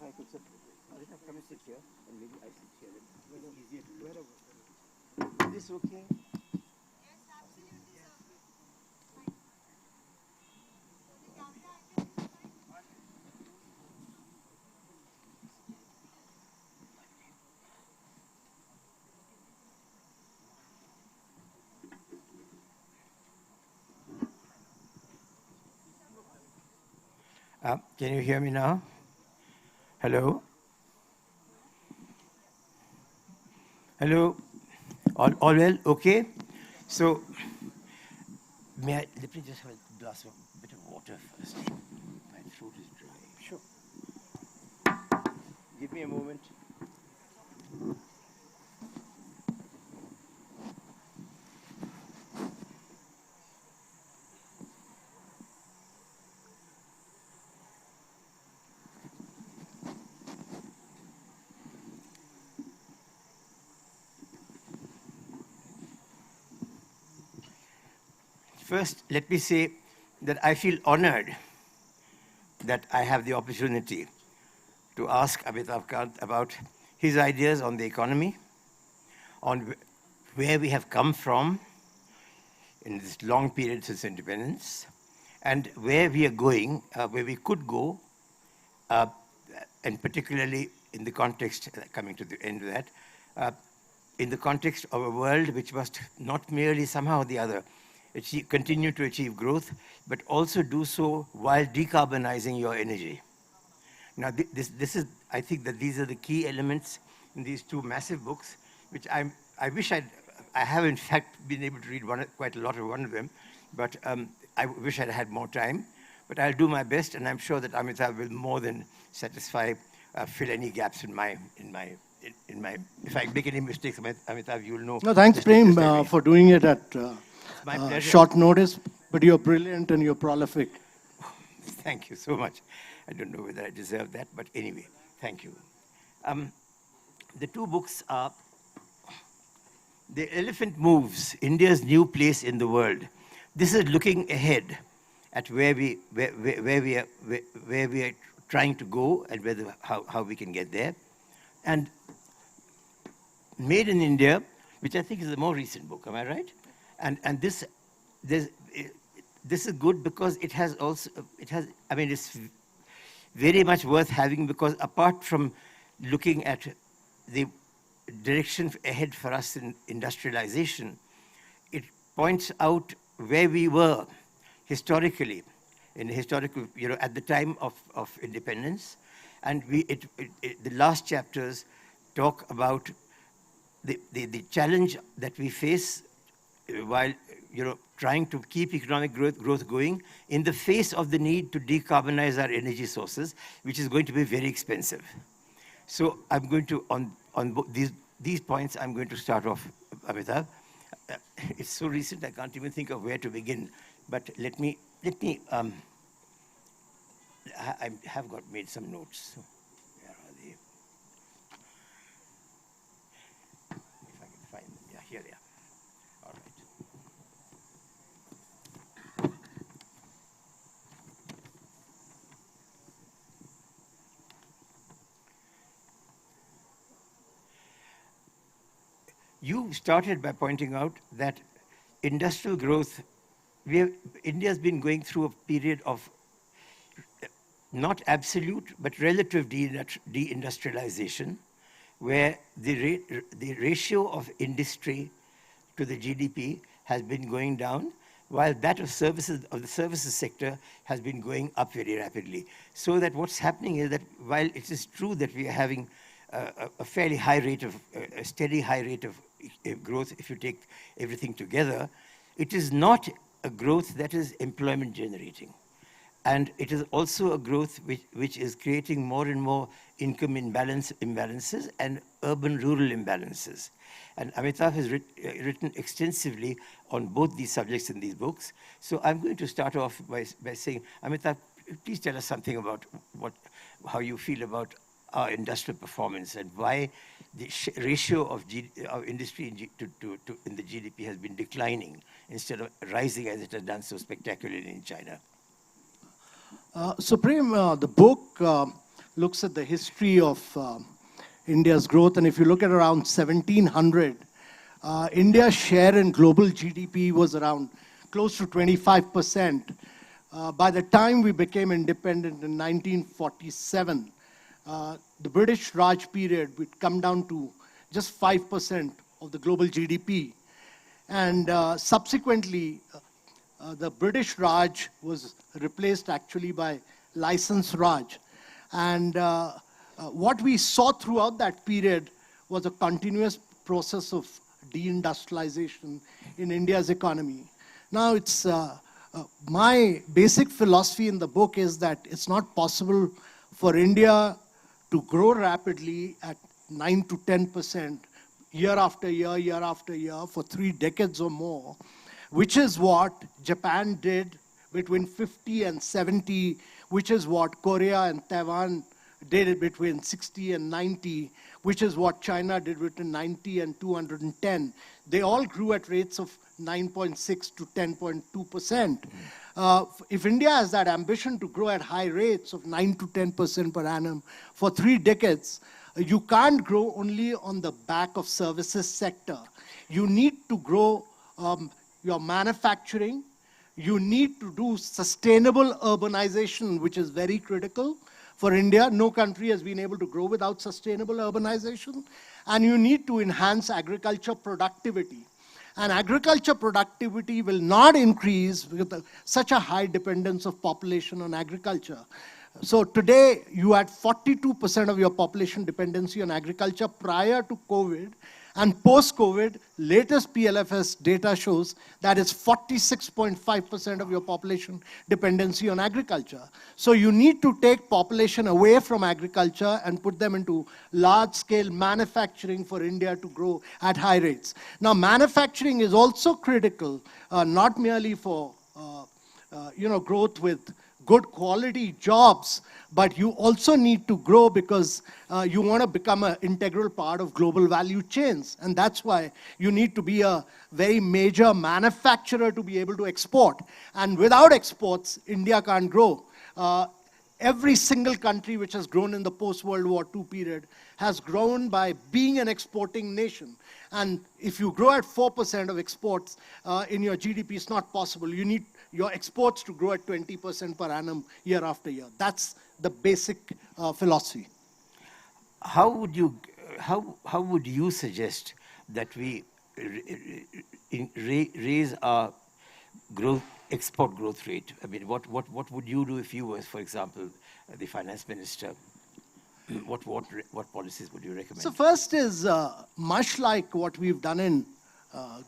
I could sit, come and sit here, and maybe I sit here. It's easier to look. Is this okay? Can you hear me now? Hello? Hello? All well? Okay? So, let me just have a glass of a bit of water first. My throat is dry. Sure. Give me a moment. First, let me say that I feel honored that I have the opportunity to ask Amitabh Kant about his ideas on the economy, on where we have come from in this long period since independence, and where we are going, where we could go, and particularly in the context, coming to the end of that, in the context of a world which must not merely somehow or the other continue to achieve growth, but also do so while decarbonizing your energy. Now, this is, I think that these are the key elements in these two massive books, which I wish I have in fact been able to read quite a lot of one of them, but I wish I'd had more time. But I'll do my best, and I'm sure that Amitabh will more than satisfy, fill any gaps in my. If I make any mistakes, Amitabh, you'll know. No, thanks, Prem, for doing it at my pleasure. Short notice, but you're brilliant and you're prolific. Thank you so much. I don't know whether I deserve that, but anyway, thank you. The two books are The Elephant Moves, India's New Place in the World. This is looking ahead at where we are trying to go and how we can get there. And Made in India, which I think is a more recent book, am I right? And this is good because it's very much worth having, because apart from looking at the direction ahead for us in industrialization, it points out where we were historically, at the time of independence. And the last chapters talk about the challenge that we face while trying to keep economic growth going in the face of the need to decarbonize our energy sources, which is going to be very expensive. So I'm going to, on these points, I'm going to start off, Amitabh. It's so recent, I can't even think of where to begin. But let me. I have made some notes. So where are they? If I can find them. Yeah, here they are. All right. You started by pointing out that industrial growth, India's been going through a period of not absolute, but relative deindustrialization, where the ratio of industry to the GDP has been going down, while that of the services sector has been going up very rapidly. So that what's happening is that while it is true that we are having a fairly high rate of, a steady high rate of growth, if you take everything together, it is not a growth that is employment generating. And it is also a growth which is creating more and more income imbalances and urban-rural imbalances. And Amitabh has written extensively on both these subjects in these books. So I'm going to start off by saying, Amitabh, please tell us something about how you feel about our industrial performance and why the ratio of industry in the GDP has been declining instead of rising as it has done so spectacularly in China. So Prem, the book looks at the history of India's growth, and if you look at around 1700, India's share in global GDP was around close to 25%. By the time we became independent in 1947, the British Raj period would come down to just 5% of the global GDP. And subsequently, the British Raj was replaced actually by licensed Raj. And what we saw throughout that period was a continuous process of deindustrialization in India's economy. Now, it's my basic philosophy in the book is that it's not possible for India to grow rapidly at 9 to 10% year after year for 3 decades or more, which is what Japan did between 50 and 70, which is what Korea and Taiwan did between 60 and 90, which is what China did between 90 and 210. They all grew at rates of 9.6 to 10.2%. If India has that ambition to grow at high rates of 9 to 10% per annum for 3 decades, you can't grow only on the back of services sector. You need to grow your manufacturing. You need to do sustainable urbanization, which is very critical for India. No country has been able to grow without sustainable urbanization. And you need to enhance agriculture productivity. And agriculture productivity will not increase with such a high dependence of population on agriculture. So today, you had 42% of your population dependency on agriculture prior to COVID. And post-COVID, latest PLFS data shows that it's 46.5% of your population dependency on agriculture. So you need to take population away from agriculture and put them into large-scale manufacturing for India to grow at high rates. Now, manufacturing is also critical, not merely for growth with good quality jobs, but you also need to grow because you want to become an integral part of global value chains. And that's why you need to be a very major manufacturer to be able to export. And without exports, India can't grow. Every single country which has grown in the post-World War II period has grown by being an exporting nation. And if you grow at 4% of exports in your GDP, it's not possible. You need your exports to grow at 20% per annum year after year. That's the basic philosophy. How would you suggest that we raise our export growth rate? I mean, what would you do if you were, for example, the finance minister? What policies would you recommend? So first is much like what we've done in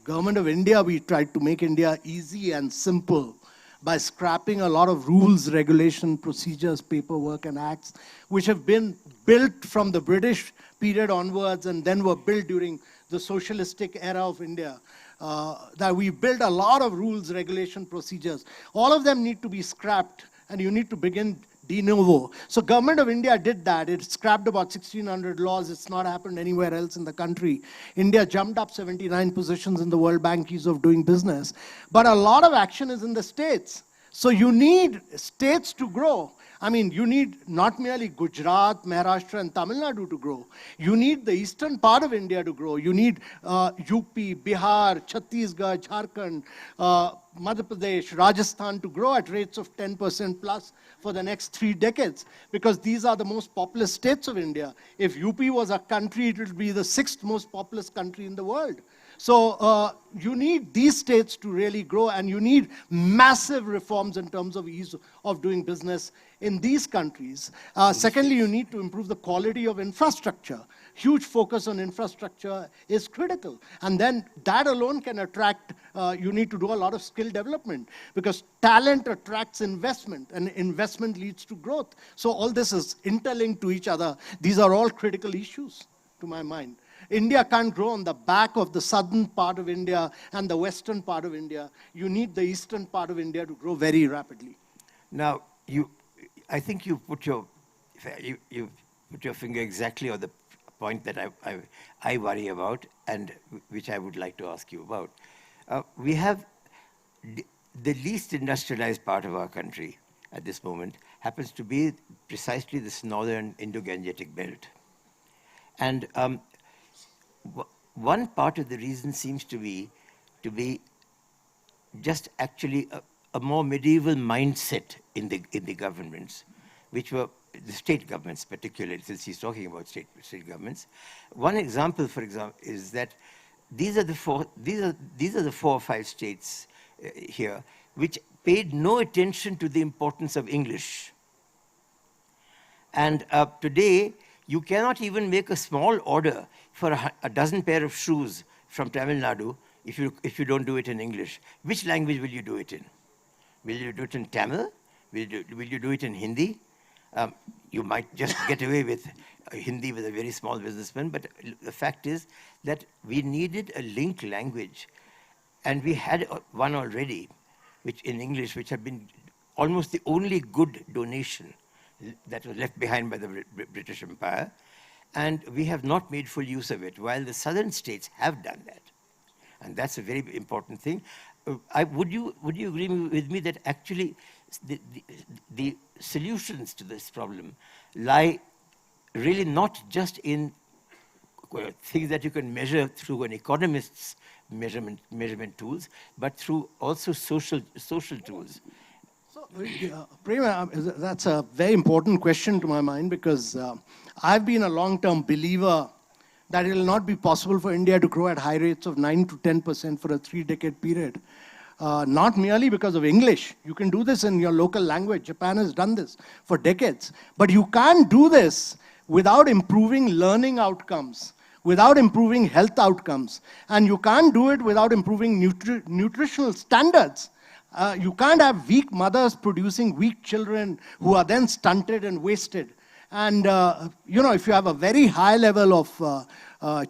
Government of India, we tried to make India easy and simple by scrapping a lot of rules, regulation, procedures, paperwork, and acts, which have been built from the British period onwards and then were built during the socialistic era of India. That we built a lot of rules, regulation, procedures. All of them need to be scrapped, and you need to begin de novo. So Government of India did that. It scrapped about 1,600 laws. It's not happened anywhere else in the country. India jumped up 79 positions in the World Bank Ease of Doing Business. But a lot of action is in the states. So you need states to grow. I mean, you need not merely Gujarat, Maharashtra, and Tamil Nadu to grow. You need the eastern part of India to grow. You need UP, Bihar, Chhattisgarh, Jharkhand, Madhya Pradesh, Rajasthan to grow at rates of 10% plus for the next 3 decades, because these are the most populous states of India. If UP was a country, it would be the 6th most populous country in the world. So you need these states to really grow, and you need massive reforms in terms of ease of doing business in these countries. Secondly, you need to improve the quality of infrastructure. Huge focus on infrastructure is critical. And then that alone can attract, you need to do a lot of skill development, because talent attracts investment, and investment leads to growth. So all this is interlinked to each other. These are all critical issues, to my mind. India can't grow on the back of the southern part of India and the western part of India. You need the eastern part of India to grow very rapidly. Now, I think you put your finger exactly on the point that I worry about, and which I would like to ask you about. We have the least industrialized part of our country, at this moment happens to be precisely this northern Indo-Gangetic belt. And one part of the reason seems to be just actually a more medieval mindset in the governments, which were the state governments, particularly, since he's talking about state governments. One example, for example, is that these are the four or five states here which paid no attention to the importance of English. And today, you cannot even make a small order for a dozen pair of shoes from Tamil Nadu if you don't do it in English. Which language will you do it in? Will you do it in Tamil? Will you do it in Hindi? You might just get away with Hindi with a very small businessman, but the fact is that we needed a link language. And we had one already, which in English, which had been almost the only good donation that was left behind by the British Empire. And we have not made full use of it, while the southern states have done that. And that's a very important thing. Would you agree with me that actually the solutions to this problem lie really not just in things that you can measure through an economist's measurement tools, but through also social tools? So, Prema, that's a very important question to my mind, because I've been a long-term believer that it will not be possible for India to grow at high rates of 9 to 10% for a 3-decade period. Not merely because of English. You can do this in your local language. Japan has done this for decades. But you can't do this without improving learning outcomes, without improving health outcomes. And you can't do it without improving nutritional standards. You can't have weak mothers producing weak children who are then stunted and wasted. And, if you have a very high level of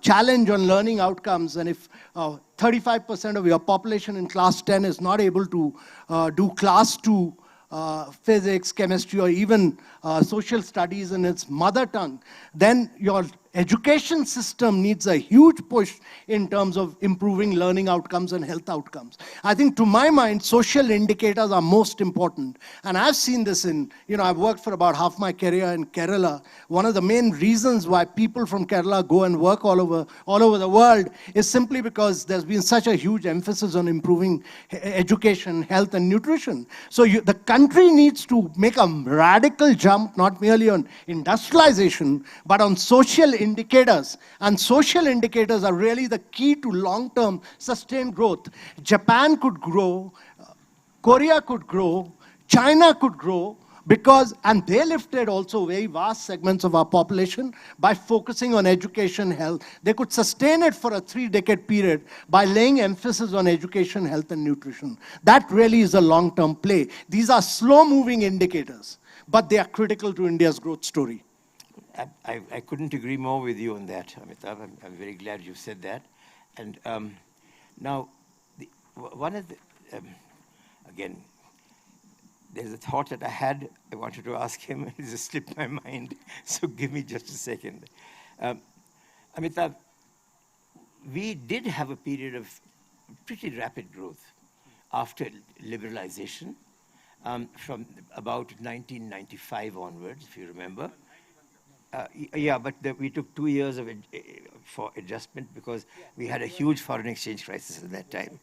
challenge on learning outcomes, and if 35% of your population in class 10 is not able to do class 2 physics, chemistry, or even social studies in its mother tongue, then your education system needs a huge push in terms of improving learning outcomes and health outcomes. I think, to my mind, social indicators are most important. And I've seen this I've worked for about half my career in Kerala. One of the main reasons why people from Kerala go and work all over the world is simply because there's been such a huge emphasis on improving education, health, and nutrition. So the country needs to make a radical jump, not merely on industrialization, but on social indicators. And social indicators are really the key to long-term sustained growth. Japan could grow, Korea could grow, China could grow, and they lifted also very vast segments of our population by focusing on education, health. They could sustain it for a 3-decade period by laying emphasis on education, health, and nutrition. That really is a long-term play. These are slow-moving indicators, but they are critical to India's growth story. I couldn't agree more with you on that, Amitabh. I'm very glad you said that. And now, one of the, again, there's a thought that I had. I wanted to ask him. It just slipped my mind. So give me just a second. Amitabh, we did have a period of pretty rapid growth after liberalization from about 1995 onwards, if you remember. Yeah, but we took 2 years for adjustment because we had a huge foreign exchange crisis at that time.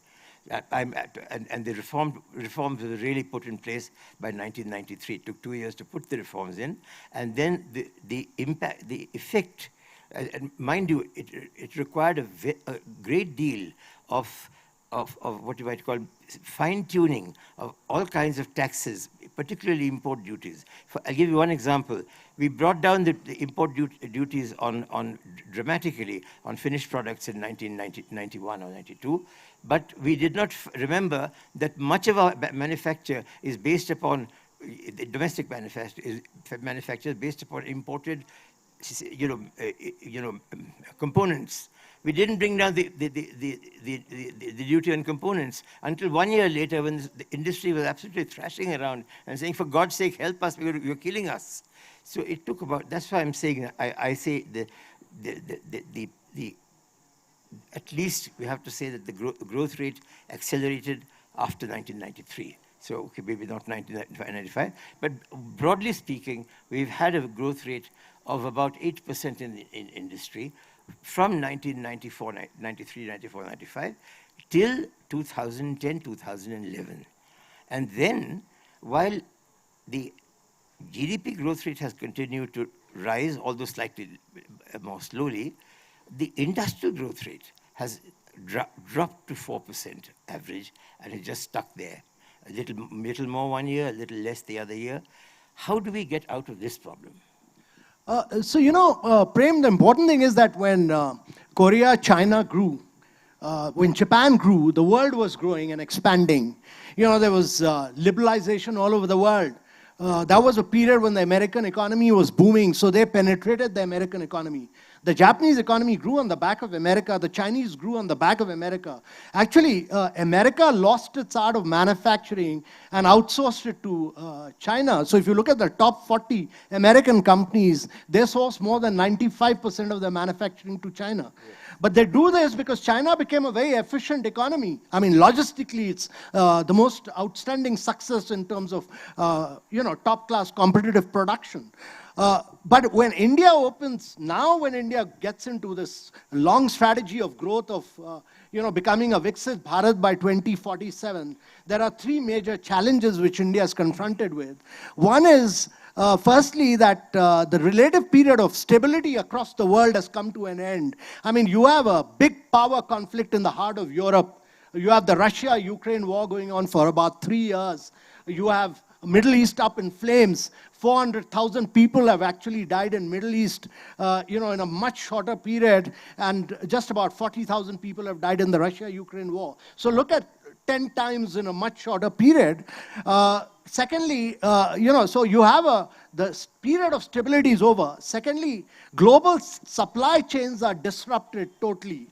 And the reforms were really put in place by 1993. It took 2 years to put the reforms in. And then the impact, the effect, and mind you, it required a great deal of what you might call fine-tuning of all kinds of taxes, particularly import duties. I'll give you one example. We brought down the import duties dramatically on finished products in 1991 or 92, but we did not remember that much of our manufacture is based upon, the domestic manufacture is based upon imported, components. We didn't bring down the duty on components until 1 year later, when the industry was absolutely thrashing around and saying, for God's sake, help us, you're killing us. So it took about, that's why I'm saying, I say at least we have to say that the growth rate accelerated after 1993. So okay, maybe not 1995, but broadly speaking, we've had a growth rate of about 8% in industry from 1994, 93, 94, 95 till 2010, 2011. And then, while the GDP growth rate has continued to rise, although slightly more slowly, the industrial growth rate has dropped to 4% average, and it just stuck there. A little more one year, a little less the other year. How do we get out of this problem? Prem, the important thing is that when Korea, China grew, when Japan grew, the world was growing and expanding. There was liberalization all over the world. That was a period when the American economy was booming, so they penetrated the American economy. The Japanese economy grew on the back of America. The Chinese grew on the back of America. Actually, America lost its art of manufacturing and outsourced it to China. So if you look at the top 40 American companies, they source more than 95% of their manufacturing to China. Yeah. But they do this because China became a very efficient economy. I mean, logistically, it's the most outstanding success in terms of, top-class competitive production. But when India opens, now when India gets into this long strategy of growth of, becoming a Viksit Bharat by 2047, there are three major challenges which India is confronted with. One is, firstly, that the relative period of stability across the world has come to an end. I mean, you have a big power conflict in the heart of Europe. You have the Russia-Ukraine war going on for about 3 years. You have Middle East up in flames. 400,000 people have actually died in Middle East, in a much shorter period, and just about 40,000 people have died in the Russia-Ukraine war. So look at 10 times in a much shorter period. Secondly, so you have the period of stability is over. Secondly, global supply chains are disrupted totally.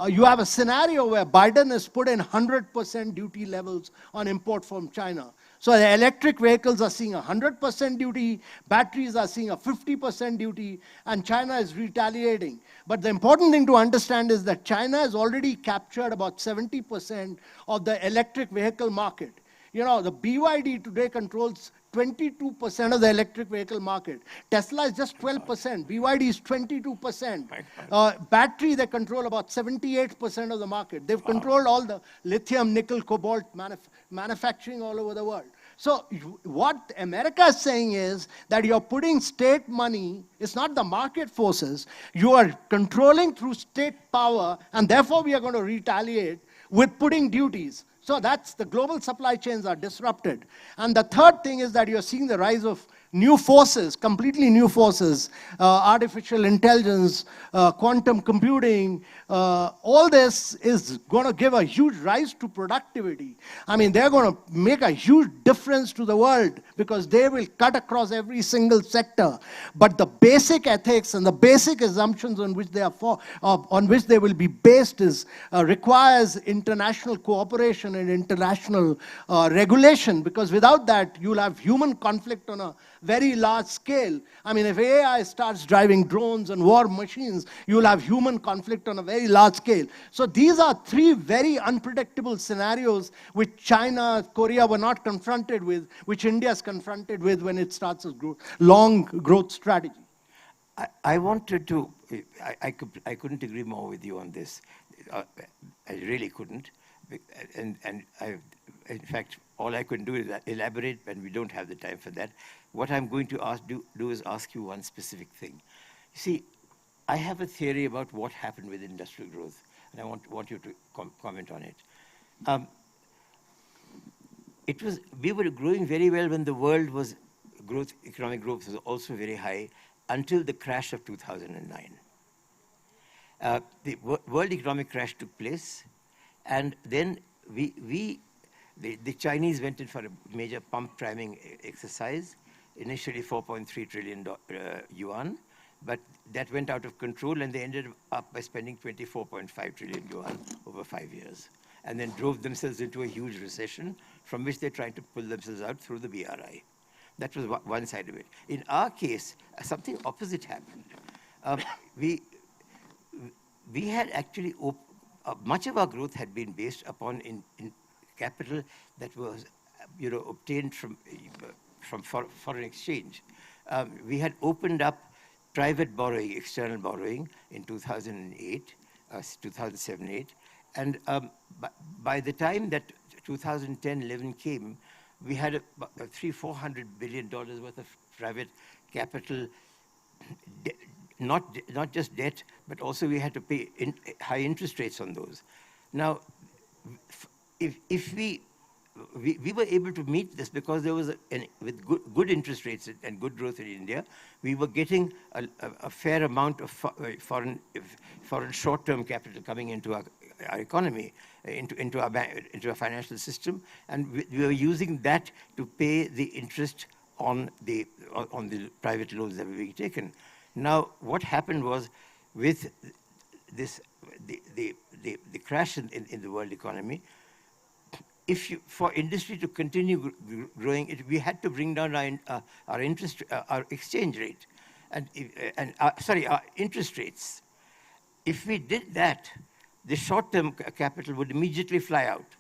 You have a scenario where Biden has put in 100% duty levels on import from China. So the electric vehicles are seeing 100% duty, batteries are seeing a 50% duty, and China is retaliating. But the important thing to understand is that China has already captured about 70% of the electric vehicle market. The BYD today controls 22% of the electric vehicle market. Tesla is just 12%. BYD is 22%. Battery, they control about 78% of the market. They've controlled all the lithium, nickel, cobalt manufacturing all over the world. So what America is saying is that you're putting state money, it's not the market forces, you are controlling through state power, and therefore we are going to retaliate with putting duties. So that's the global supply chains are disrupted. And the third thing is that you're seeing the rise of new forces, completely new forces, artificial intelligence, quantum computing. All this is going to give a huge rise to productivity. I mean, they're going to make a huge difference to the world because they will cut across every single sector. But the basic ethics and the basic assumptions on which they will be based requires international cooperation and international regulation, because without that, you'll have human conflict on a very large scale. I mean, if AI starts driving drones and war machines, you'll have human conflict on a very large scale. So these are three very unpredictable scenarios which China, Korea were not confronted with, which India is confronted with when it starts a long growth strategy. I wanted to, I couldn't agree more with you on this. I really couldn't. And in fact, all I could do is elaborate, and we don't have the time for that. What I'm going to do is ask you one specific thing. You see, I have a theory about what happened with industrial growth, and I want you to comment on it. We were growing very well when the world was economic growth was also very high until the crash of 2009. The world economic crash took place, and then the Chinese went in for a major pump priming exercise, initially 4.3 trillion yuan, but that went out of control, and they ended up by spending 24.5 trillion yuan over 5 years, and then drove themselves into a huge recession from which they're trying to pull themselves out through the BRI. That was one side of it. In our case, something opposite happened. We had actually, much of our growth had been based upon in capital that was obtained from foreign exchange. We had opened up private borrowing, external borrowing in 2008, 2007-8, and by the time that 2010-11 came, we had $300-400 billion worth of private capital, not just debt, but also we had to pay high interest rates on those. Now, if we were able to meet this because there was with good interest rates and good growth in India, we were getting a fair amount of foreign short-term capital coming into our economy, into our financial system, and we were using that to pay the interest on the private loans that were being taken. Now, what happened was with this the crash in the world economy, for industry to continue growing, we had to bring down our exchange rate, our interest rates. If we did that, the short-term capital would immediately fly out,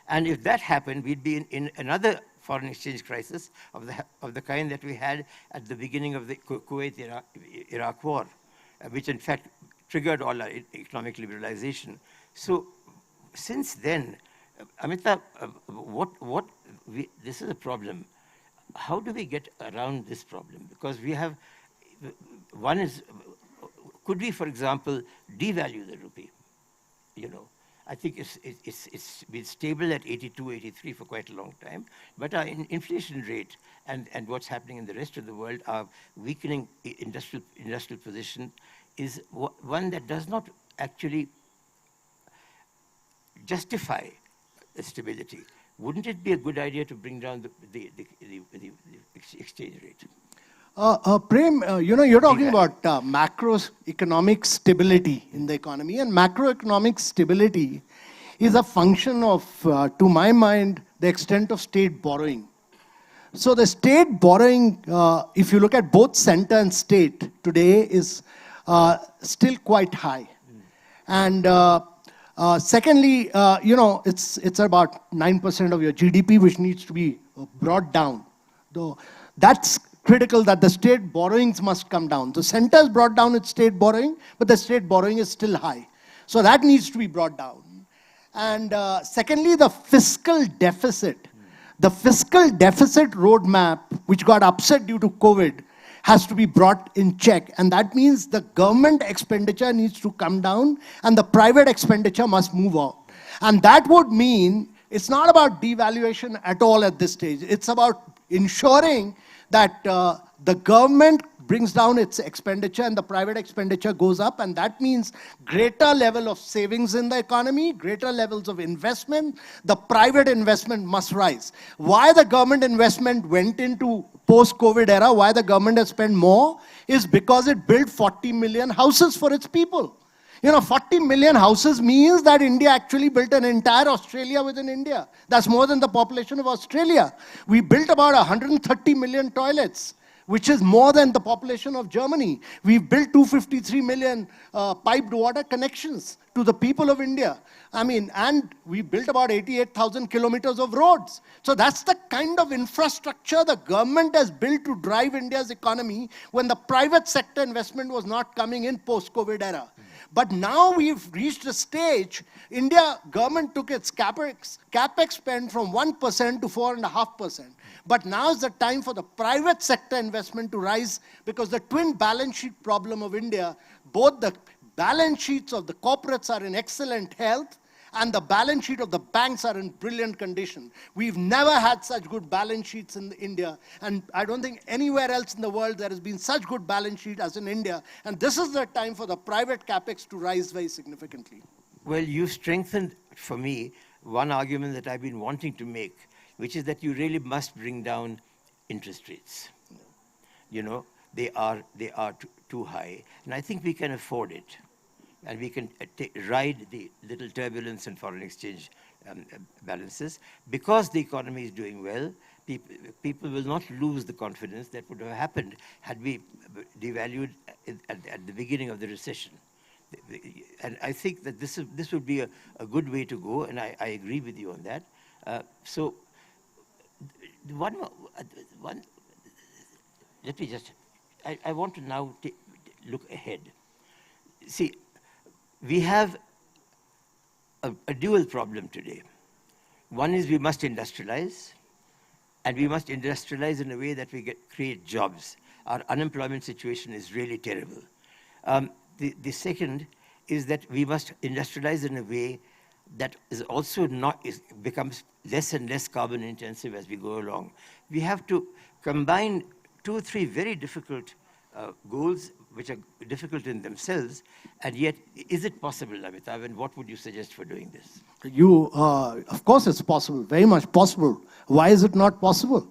and if that happened, we'd be in another foreign exchange crisis of the kind that we had at the beginning of the Kuwait-Iraq war, which in fact triggered all our economic liberalization. So, since then, Amitabh, this is a problem. How do we get around this problem? Because we have, could we, for example, devalue the rupee? I think it's been stable at 82, 83 for quite a long time, but our inflation rate and what's happening in the rest of the world, our weakening industrial position, is one that does not actually justify stability. Wouldn't it be a good idea to bring down the exchange rate? Prem, you're talking about macroeconomic stability in the economy, and macroeconomic stability is a function of, to my mind, the extent of state borrowing. So the state borrowing, if you look at both center and state today, is still quite high. And secondly, it's about 9% of your GDP, which needs to be brought down. Though that's critical, that the state borrowings must come down. The center has brought down its state borrowing, but the state borrowing is still high. So that needs to be brought down. And secondly, the fiscal deficit. The fiscal deficit roadmap, which got upset due to COVID, has to be brought in check. And that means the government expenditure needs to come down and the private expenditure must move on. And that would mean it's not about devaluation at all at this stage. It's about ensuring that the government brings down its expenditure and the private expenditure goes up, and that means greater level of savings in the economy, greater levels of investment. The private investment must rise. Why the government investment went into post-COVID era, why the government has spent more, is because it built 40 million houses for its people. 40 million houses means that India actually built an entire Australia within India. That's more than the population of Australia. We built about 130 million toilets, which is more than the population of Germany. We've built 253 million piped water connections to the people of India. And we built about 88,000 kilometers of roads. So that's the kind of infrastructure the government has built to drive India's economy when the private sector investment was not coming in post-COVID era. But now we've reached a stage, India government took its capex spend from 1% to 4.5%. But now is the time for the private sector investment to rise, because the twin balance sheet problem of India, both the balance sheets of the corporates are in excellent health and the balance sheet of the banks are in brilliant condition. We've never had such good balance sheets in India, and I don't think anywhere else in the world there has been such good balance sheet as in India. And this is the time for the private capex to rise very significantly. Well, you strengthened for me one argument that I've been wanting to make, which is that you really must bring down interest rates. They are too high, and I think we can afford it. And we can ride the little turbulence in foreign exchange balances. Because the economy is doing well, people will not lose the confidence that would have happened had we devalued at the beginning of the recession. And I think that this would be a good way to go, and I agree with you on that. So one, one, let me just, I want to now look ahead. See, we have a dual problem today. One is we must industrialize, and we must industrialize in a way that we create jobs. Our unemployment situation is really terrible. The second is that we must industrialize in a way that is also becomes less and less carbon intensive as we go along. We have to combine 2 or 3 very difficult goals, which are difficult in themselves, and yet, is it possible, Amitabh, and what would you suggest for doing this? Of course it's possible, very much possible. Why is it not possible?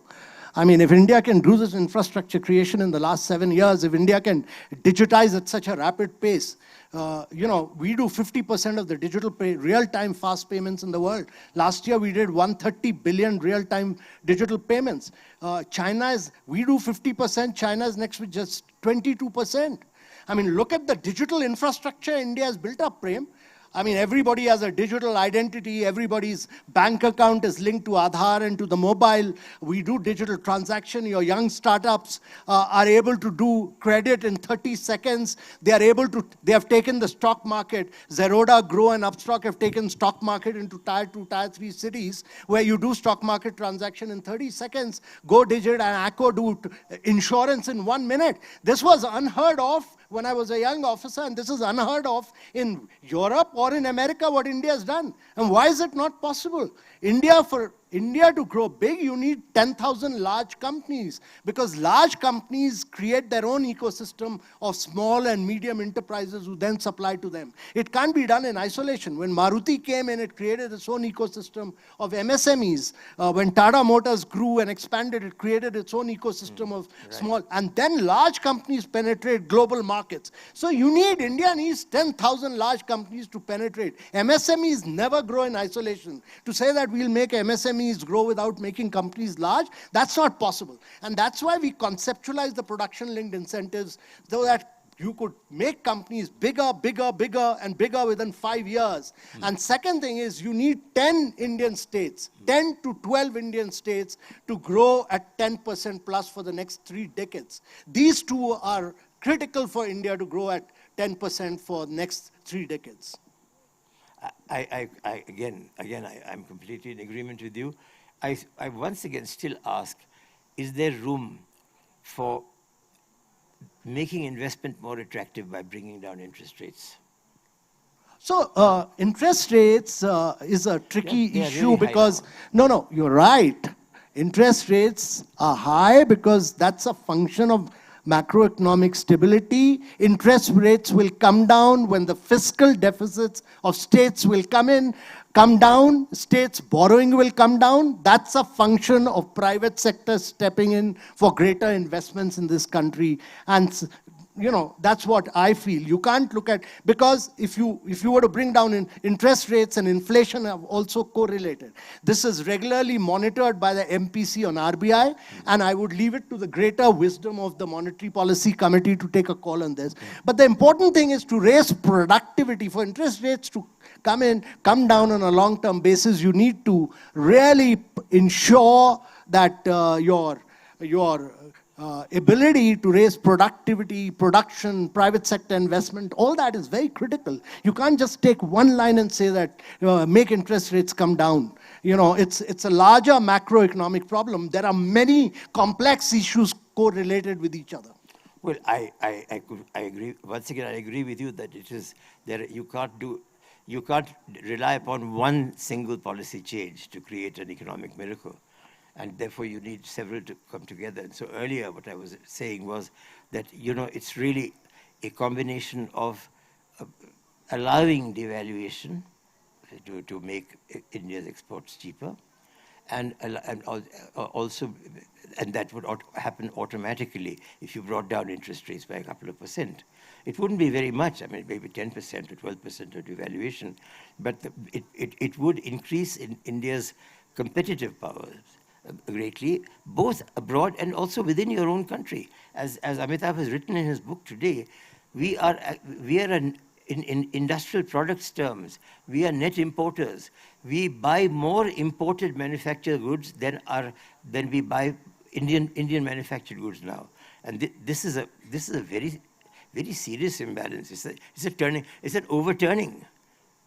I mean, if India can do this infrastructure creation in the last 7 years, if India can digitize at such a rapid pace, we do 50% of the digital real-time fast payments in the world. Last year, we did 130 billion real-time digital payments. We do 50%, China is next with just 22%. I mean, look at the digital infrastructure India has built up, Prem. I mean, everybody has a digital identity. Everybody's bank account is linked to Aadhaar and to the mobile. We do digital transaction. Your young startups are able to do credit in 30 seconds. They have taken the stock market. Zerodha, Grow, and Upstock have taken stock market into tier 2, tier 3 cities where you do stock market transaction in 30 seconds. Go Digit and Acco do insurance in 1 minute. This was unheard of when I was a young officer, and this is unheard of in Europe or in America, what India has done. And why is it not possible? For India to grow big, you need 10,000 large companies, because large companies create their own ecosystem of small and medium enterprises who then supply to them. It can't be done in isolation. When Maruti came in, it created its own ecosystem of MSMEs. When Tata Motors grew and expanded, it created its own ecosystem of small, and then large companies penetrate global markets. So India needs 10,000 large companies to penetrate. MSMEs never grow in isolation. To say that we'll make MSMEs grow without making companies large, that's not possible. And that's why we conceptualize the production-linked incentives so that you could make companies bigger, bigger, bigger, and bigger within 5 years. And second thing is you need 10 Indian states, 10 to 12 Indian states to grow at 10% plus for the next 3 decades. These two are critical for India to grow at 10% for the next 3 decades. I'm completely in agreement with you. I once again still ask, is there room for making investment more attractive by bringing down interest rates? So interest rates is a tricky issue really because, no, you're right. Interest rates are high because that's a function of macroeconomic stability. Interest rates will come down when the fiscal deficits of states will come down, states' borrowing will come down. That's a function of private sector stepping in for greater investments in this country. And that's what I feel. You can't look at, because if you were to bring down interest rates and inflation have also correlated. This is regularly monitored by the MPC on RBI, and I would leave it to the greater wisdom of the Monetary Policy Committee to take a call on this. But the important thing is to raise productivity. For interest rates to come down on a long-term basis, you need to really ensure that your ability to raise productivity, production, private sector investment, all that is very critical. You can't just take one line and say that make interest rates come down. It's a larger macroeconomic problem. There are many complex issues correlated with each other. Well, I agree. Once again, I agree with you that it is there. You can't rely upon one single policy change to create an economic miracle. And therefore, you need several to come together. And so earlier, what I was saying was that, it's really a combination of allowing devaluation to make India's exports cheaper, and also, and that would happen automatically if you brought down interest rates by a couple of percent. It wouldn't be very much, maybe 10% or 12% of devaluation, but it would increase in India's competitive powers greatly, both abroad and also within your own country. As Amitabh has written in his book today, we are in industrial products terms, we are net importers. We buy more imported manufactured goods than we buy Indian manufactured goods now. And this is a very, very serious imbalance. It's an overturning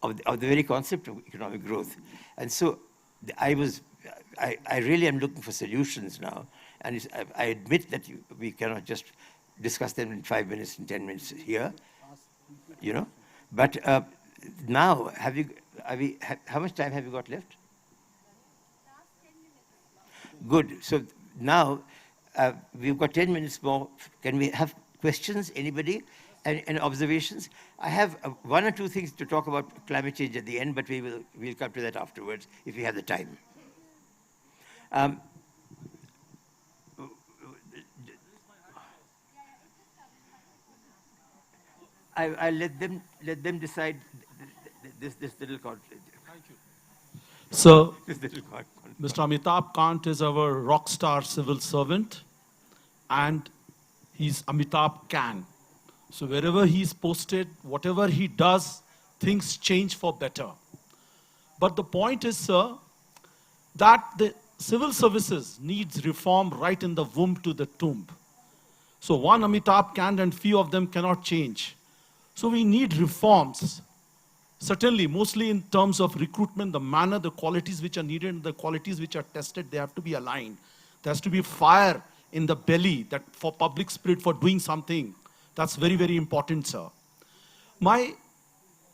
of the very concept of economic growth. And so I really am looking for solutions now. And I admit that we cannot just discuss them in 5 minutes and 10 minutes here, But now, how much time have you got left? Good. So now, we've got 10 minutes more. Can we have questions, anybody? And observations? I have one or two things to talk about climate change at the end, but we'll come to that afterwards if we have the time. I'll let them decide this little conflict. Thank you. So, This little conflict. Mr. Amitabh Kant is our rock star civil servant, and he's Amitabh Can. So wherever he's posted, whatever he does, things change for better. But the point is, sir, that the civil services needs reform right in the womb to the tomb. So one Amitabh Kant and few of them cannot change. So we need reforms. Certainly, mostly in terms of recruitment, the manner, the qualities which are needed, and the qualities which are tested, they have to be aligned. There has to be fire in the belly that for public spirit, for doing something. That's very, very important, sir.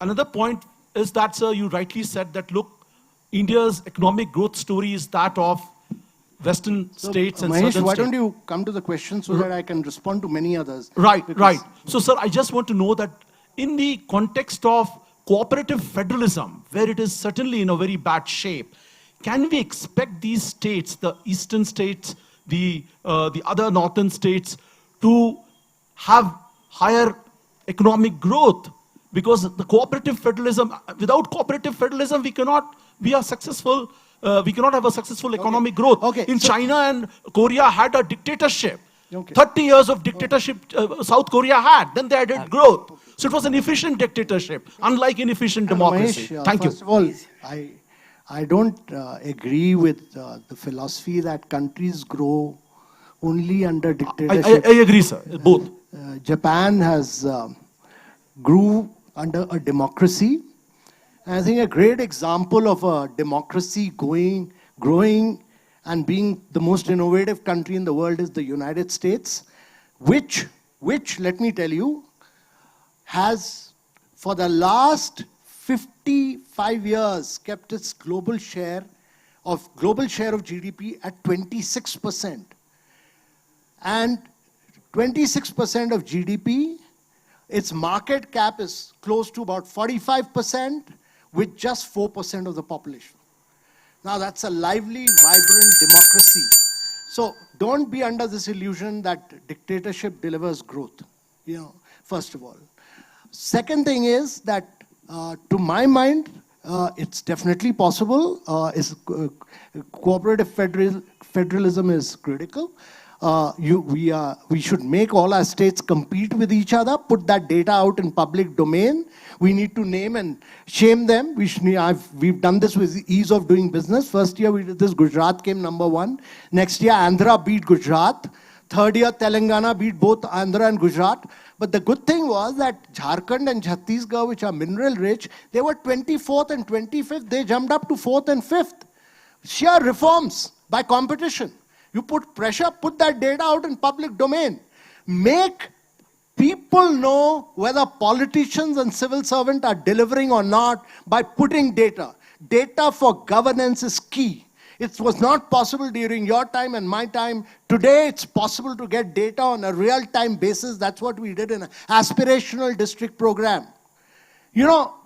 Another point is that, sir, you rightly said that, look, India's economic growth story is that of Western states and Mahesh, southern states. why don't you come to the question so that I can respond to many others? Right, right. So, sir, I just want to know that in the context of cooperative federalism, where it is certainly in a very bad shape, can we expect these states, the eastern states, the other northern states, to have higher economic growth? Because the cooperative federalism, without cooperative federalism, we cannot be a successful, we cannot have a successful economic growth. In China and Korea had a dictatorship. 30 years of dictatorship South Korea had. Then they added growth. So it was an efficient dictatorship, unlike inefficient democracy. Mahesh, Thank you. First of all, I don't agree with the philosophy that countries grow only under dictatorship. I agree, sir. Both. Japan has grew under a democracy. And I think a great example of a democracy growing and being the most innovative country in the world is the United States, which, let me tell you, has for the last 55 years kept its global share of GDP at 26%. And 26% of GDP, its market cap is close to about 45% with just 4% of the population. Now that's a lively, vibrant democracy. So don't be under this illusion that dictatorship delivers growth, first of all. Second thing is that, to my mind, it's definitely possible. Cooperative federalism is critical. We should make all our states compete with each other, put that data out in public domain. We need to name and shame them. We've done this with ease of doing business. First year we did this, Gujarat came #1. Next year, Andhra beat Gujarat. Third year, Telangana beat both Andhra and Gujarat. But the good thing was that Jharkhand and Chhattisgarh, which are mineral rich, they were 24th and 25th. They jumped up to 4th and 5th. Sheer reforms by competition. You put pressure, put that data out in public domain. Make people know whether politicians and civil servants are delivering or not by putting data. Data for governance is key. It was not possible during your time and my time. Today, it's possible to get data on a real-time basis. That's what we did in an aspirational district program.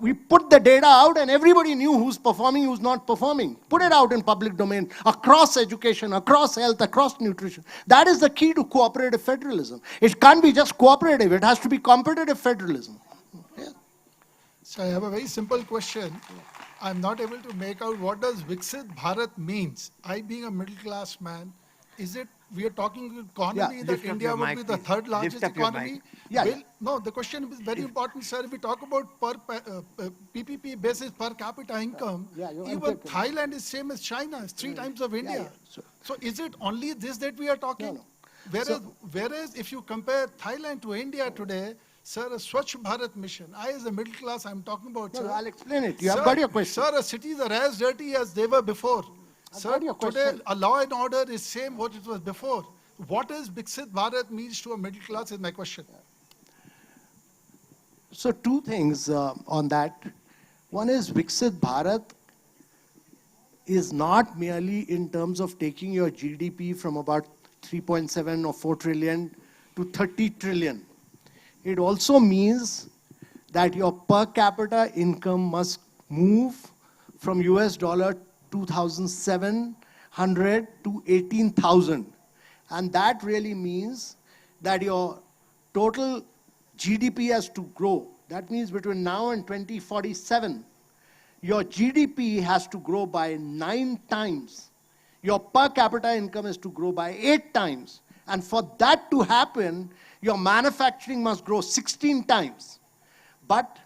We put the data out and everybody knew who's performing, who's not performing. Put it out in public domain, across education, across health, across nutrition. That is the key to cooperative federalism. It can't be just cooperative, it has to be competitive federalism. Yeah. So I have a very simple question. I'm not able to make out what does Viksit Bharat means. I, being a middle class man, is it we are talking economy, Yeah. that Lift up India your would mic, be the please. third Lift largest up your economy. mic. Yeah, Well, yeah. no, the question is very important, sir. If we talk about PPP basis per capita income, Yeah, you even want to- Thailand is same as China, it's 3 times of India. yeah. So is it only this that we are talking? No. Whereas if you compare Thailand to India today, sir, a Swachh Bharat mission, I as a middle class, I'm talking about, No, sir. I'll explain it. You have got your question. Sir, cities are as dirty as they were before. Sir, got your today question. a law and order is same what it was before. What is Viksit Bharat means to a middle class is my question. So two things on that. One is Viksit Bharat is not merely in terms of taking your GDP from about 3.7 or 4 trillion to 30 trillion. It also means that your per capita income must move from US dollar 2,700 to 18,000. And that really means that your total GDP has to grow. That means between now and 2047, your GDP has to grow by 9 times. Your per capita income is to grow by 8 times. And for that to happen, your manufacturing must grow 16 times. But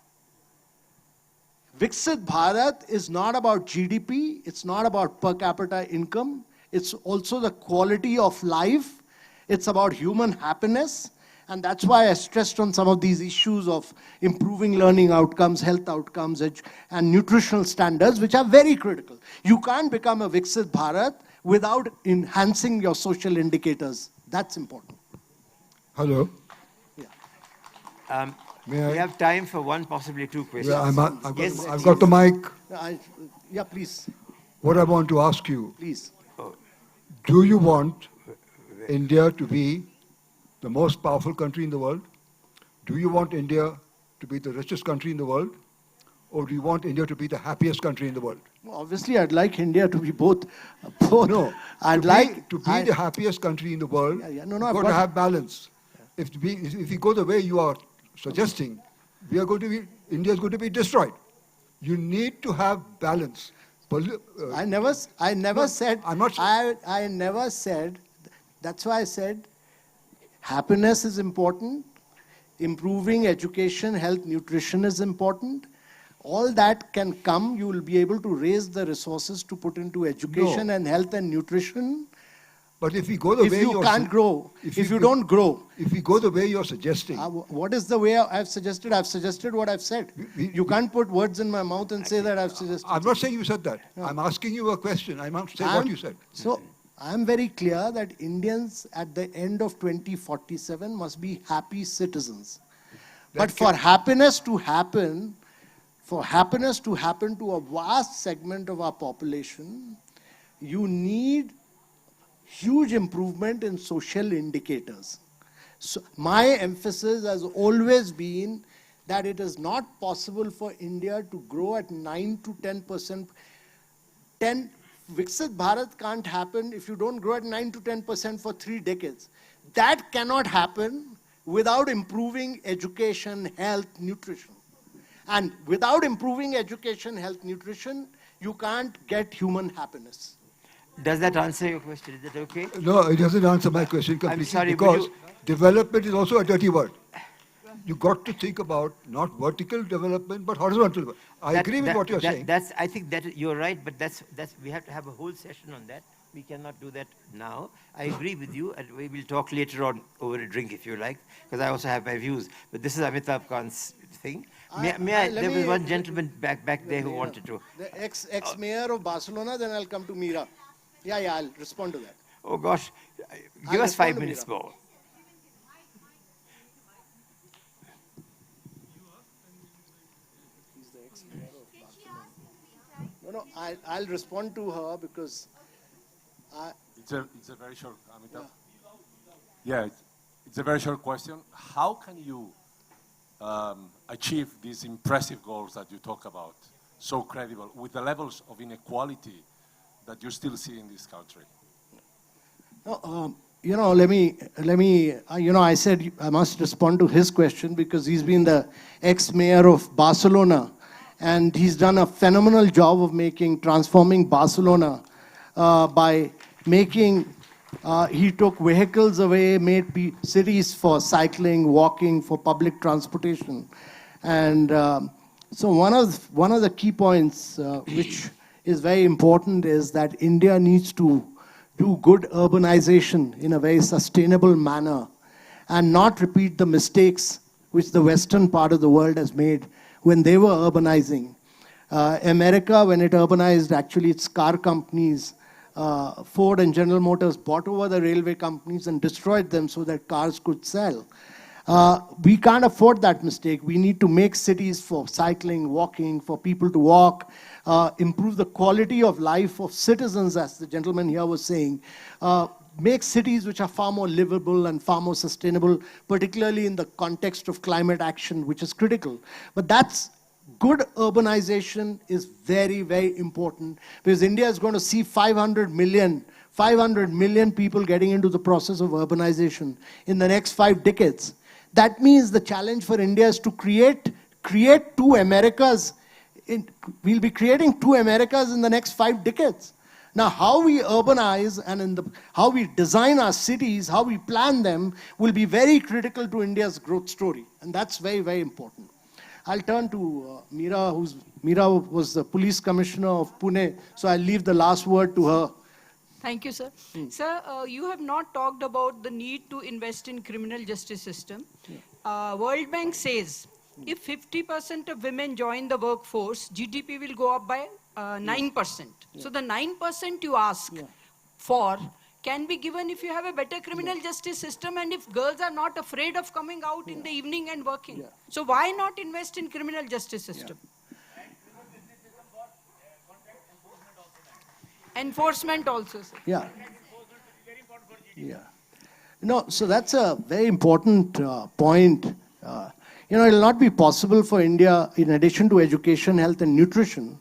Viksit Bharat is not about GDP, it's not about per capita income, it's also the quality of life, it's about human happiness. And that's why I stressed on some of these issues of improving learning outcomes, health outcomes, and nutritional standards, which are very critical. You can't become a Viksit Bharat without enhancing your social indicators. That's important. Hello. We May I? have time for one, possibly two questions. Yeah, Yes, I've got the mic. Yeah, please, What I want to ask you, please. do you want India to be the most powerful country in the world? Do you want India to be the richest country in the world? Or do you want India to be the happiest country in the world? Well, obviously, I'd like India to be both. No, I'd to like be the happiest country in the world, Yeah, no, you've I've got got to it. have balance. If we go the way you are suggesting, India is going to be destroyed. You need to have balance. I never said. I'm not. I never said. That's why I said, happiness is important. Improving education, health, nutrition is important. All that can come. You will be able to raise the resources to put into education and health and nutrition. But if we go the If way you can't grow, if you don't grow, if we go the way you're suggesting, what is the way I've suggested? I've suggested what I've said. You can't put words in my mouth and say that I've suggested. I'm not saying you said that. I'm asking you a question. I'm not saying what you said. So I'm very clear that Indians at the end of 2047 must be happy citizens. But for happiness to happen to a vast segment of our population, you need huge improvement in social indicators. So my emphasis has always been that it is not possible for India to grow at 9 to 10%. Viksit Bharat can't happen if you don't grow at 9 to 10% for 3 decades. That cannot happen without improving education, health, nutrition. And without improving education, health, nutrition, you can't get human happiness. Does that answer your question? Is that okay? No, it doesn't answer my question completely sorry, because development is also a dirty word. You got to think about not vertical development but horizontal development. I agree with what you're saying. I think that you're right, but that's we have to have a whole session on that. We cannot do that now. I agree with you, and we will talk later on over a drink if you like, because I also have my views. But this is Amitabh Kant's thing. There was one gentleman back there who wanted to. The ex-mayor of Barcelona, then I'll come to Mira. Yeah, I'll respond to that. Oh gosh, give I'll us 5 respond to minutes Mira. more. No, I'll respond to her because It's a very short, Amitabh. Yeah, it's a very short question. How can you achieve these impressive goals that you talk about, so credible, with the levels of inequality that you still see in this country? no, let me, I said I must respond to his question because he's been the ex-mayor of Barcelona and he's done a phenomenal job of transforming Barcelona by making He took vehicles away, made cities for cycling, walking, for public transportation. And so one of the key points which is very important is that India needs to do good urbanization in a very sustainable manner and not repeat the mistakes which the western part of the world has made when they were urbanizing. America, when it urbanized, actually its car companies, Ford and General Motors bought over the railway companies and destroyed them so that cars could sell. We can't afford that mistake. We need to make cities for cycling, walking, for people to walk, improve the quality of life of citizens, as the gentleman here was saying, make cities which are far more livable and far more sustainable, particularly in the context of climate action, which is critical. But that's good urbanization is very, very important, because India is going to see 500 million people getting into the process of urbanization in the next 5 decades. That means the challenge for India is to create two Americas. We'll be creating 2 Americas in the next 5 decades. Now, how we urbanize and how we design our cities, how we plan them, will be very critical to India's growth story. And that's very, very important. I'll turn to Meera, Meera was the police commissioner of Pune, so I'll leave the last word to her. Thank you, sir. Sir, you have not talked about the need to invest in criminal justice system. World Bank says if 50% of women join the workforce, GDP will go up by 9%. So the 9% you ask for can be given if you have a better criminal justice system and if girls are not afraid of coming out in the evening and working. So why not invest in criminal justice system? Enforcement also, sir. Yeah. No, so that's a very important point. It will not be possible for India, in addition to education, health, and nutrition,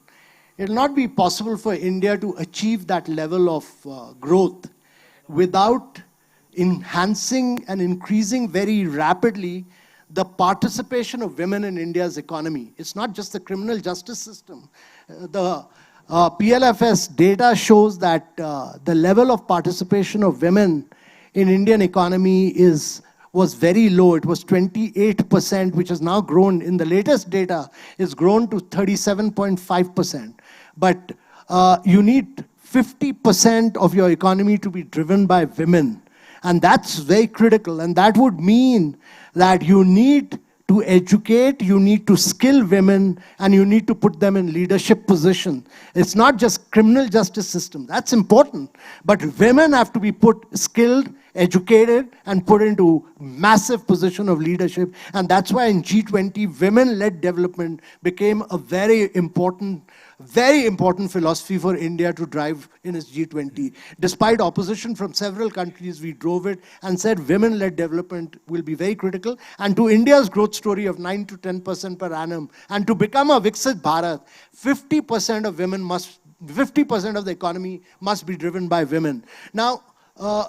it will not be possible for India to achieve that level of growth without enhancing and increasing very rapidly the participation of women in India's economy. It's not just the criminal justice system. The PLFS data shows that the level of participation of women in Indian economy was very low. It was 28%, which has now grown, in the latest data, is grown to 37.5%. But you need 50% of your economy to be driven by women. And that's very critical. And that would mean that you need to educate, you need to skill women, and you need to put them in leadership position. It's not just criminal justice system. That's important. But women have to be skilled, educated, and put into massive position of leadership. And that's why in G20, women-led development became a very important philosophy for India to drive in its G20. Despite opposition from several countries, we drove it and said women-led development will be very critical. And to India's growth story of 9 to 10% per annum, and to become a Viksit Bharat, 50% of the economy must be driven by women. Now,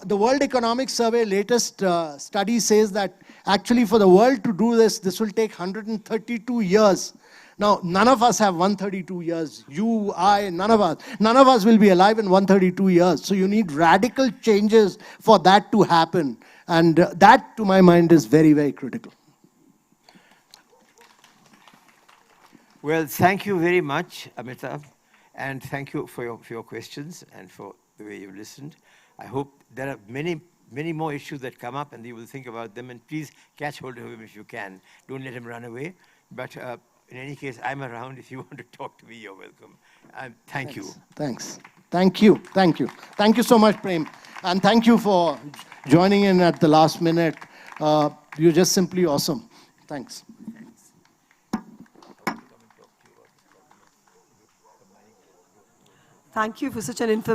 the World Economic Survey latest study says that actually for the world to do this will take 132 years. Now, none of us have 132 years. You, I, none of us. None of us will be alive in 132 years. So you need radical changes for that to happen. And that, to my mind, is very, very critical. Well, thank you very much, Amitabh. And thank you for your questions and for the way you listened. I hope there are many more issues that come up and you will think about them. And please catch hold of him if you can. Don't let him run away. But in any case, I'm around. If you want to talk to me, you're welcome. Thank you. Thanks. Thank you. Thank you. Thank you so much, Prem. And thank you for joining in at the last minute. You're just simply awesome. Thanks. Thank you for such an informative